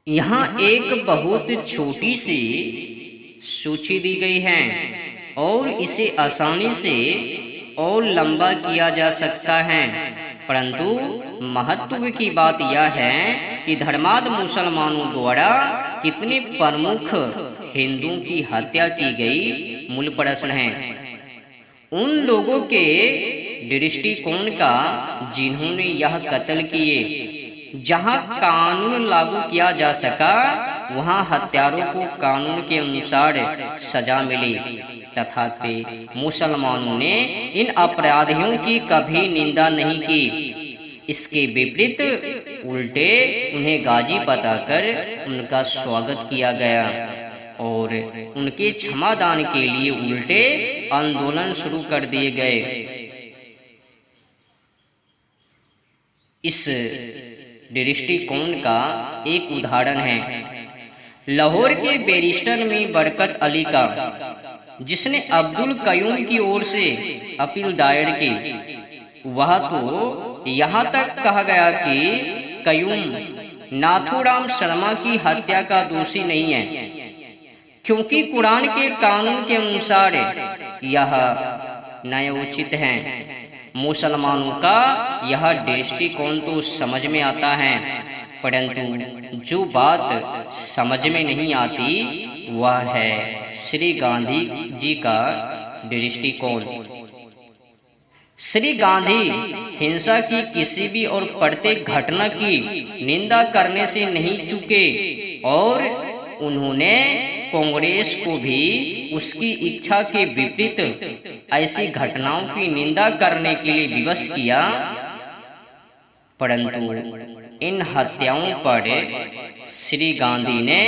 यहाँ एक बहुत छोटी सी सूची दी गई है और इसे आसानी से और लंबा किया जा सकता है, परंतु महत्व की बात यह है कि धर्मांध मुसलमानों द्वारा कितने प्रमुख हिंदुओं की हत्या की गई मूल प्रश्न है। उन लोगों के दृष्टिकोण का जिन्होंने यह कत्ल किए। जहां कानून लागू किया जा सका वहां हत्यारों को कानून के अनुसार सजा मिली, तथापि मुसलमानों ने इन अपराधियों की कभी निंदा नहीं की। इसके विपरीत उल्टे उन्हें गाजी बताकर उनका स्वागत किया गया और उनके क्षमादान के लिए उल्टे आंदोलन शुरू कर दिए गए। इस दृष्टिकोण का एक उदाहरण है लाहौर के बैरिस्टर में बरकत अली का, जिसने अब्दुल कयूम की ओर से अपील दायर की। वह तो यहाँ तक कहा गया कि कयूम नाथूराम शर्मा की हत्या का दोषी नहीं है, क्योंकि कुरान के कानून के अनुसार यह न्यायोचित है। मुसलमानों का यह दृष्टिकोण तो समझ में आता है, परंतु जो बात समझ में नहीं आती वह है श्री गांधी जी का दृष्टिकोण। श्री गांधी हिंसा की किसी भी और प्रत्येक घटना की निंदा करने से नहीं चूके और उन्होंने कांग्रेस को भी उसकी इच्छा के विपरीत ऐसी घटनाओं की निंदा करने के लिए विवश किया, परंतु इन हत्याओं पर श्री गांधी ने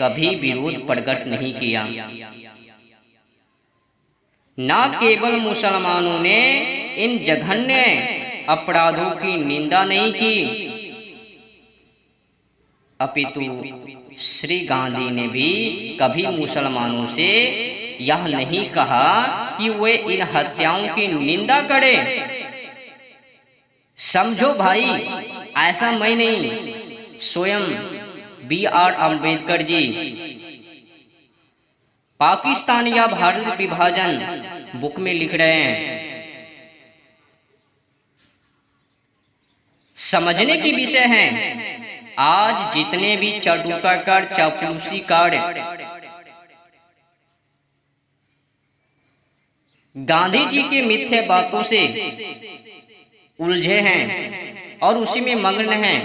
कभी विरोध प्रकट नहीं किया। न केवल मुसलमानों ने इन जघन्य अपराधों की निंदा नहीं की, अपितु श्री गांधी ने भी कभी मुसलमानों से यह नहीं कहा कि वे इन हत्याओं की निंदा करें। समझो भाई, ऐसा मैं नहीं, स्वयं B.R. अम्बेडकर जी पाकिस्तान या भारत विभाजन बुक में लिख रहे हैं। समझने की विषय है, आज जितने भी चाटुकाकार चापलूसी कार्य गांधी जी के मिथ्या बातों से उलझे हैं और उसी में मग्न हैं,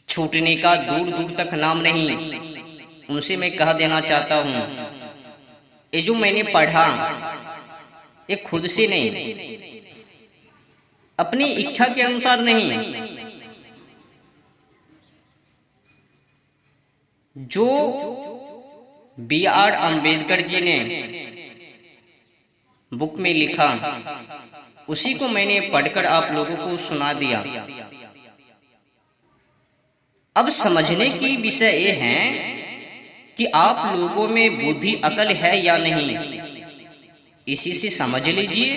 छूटने का दूर दूर तक नाम नहीं। उनसे मैं कह देना चाहता हूं, ये जो मैंने पढ़ा ये खुद से नहीं, अपनी इच्छा के अनुसार नहीं, जो B.R. अम्बेडकर जी ने बुक में लिखा उसी को मैंने पढ़कर आप लोगों को सुना दिया। अब समझने की विषय ये है कि आप लोगों में बुद्धि अकल है या नहीं, इसी से समझ लीजिए।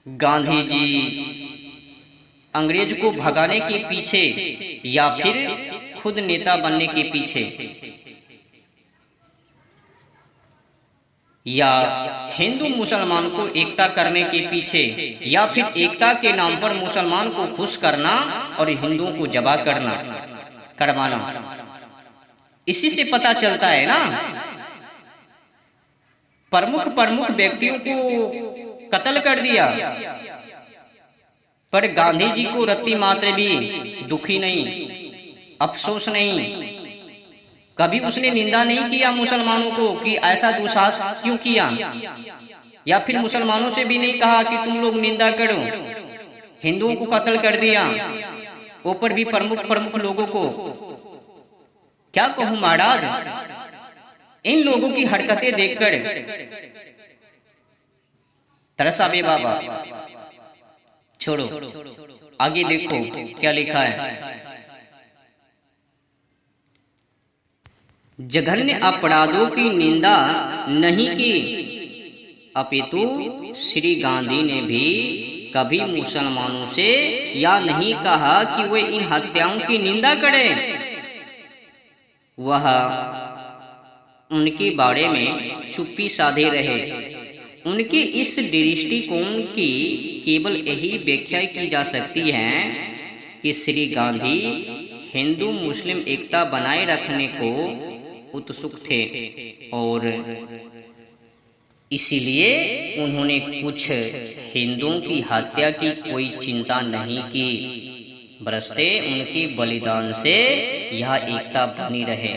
गांधी जी अंग्रेज को भगाने के पीछे या फिर खुद नेता बनने के पीछे, या हिंदू मुसलमान को एकता करने के पीछे, या फिर एकता के नाम पर मुसलमान को खुश करना और हिंदुओं को जबा करवाना। इसी से पता चलता है ना, प्रमुख व्यक्तियों को कत्ल कर दिया, पर गांधी जी को रत्ती मात्र भी दुखी नहीं, अफसोस नहीं। कभी उसने निंदा नहीं किया मुसलमानों को कि ऐसा दुस्साहस क्यों किया, या फिर मुसलमानों से भी नहीं कहा कि तुम लोग निंदा करो, हिंदुओं को कत्ल कर दिया, ऊपर भी प्रमुख लोगों को। क्या कहूं महाराज, इन लोगों की हरकतें देखकर तरस आवे बाबा। छोड़ो, आगे देखो क्या लिखा है। जघन्य अपराधों की निंदा नहीं की, अपितु श्री गांधी ने भी कभी मुसलमानों से या नहीं कहा कि वे इन हत्याओं की निंदा करें। वह उनके बारे में चुप्पी साधे रहे। उनके इस दृष्टिकोण की केवल यही व्याख्या की जा सकती है कि श्री गांधी हिंदू मुस्लिम एकता बनाए रखने को उत्सुक थे और इसीलिए उन्होंने कुछ हिंदुओं की हत्या की कोई चिंता नहीं की, बरसते उनके बलिदान से यह एकता बनी रहे।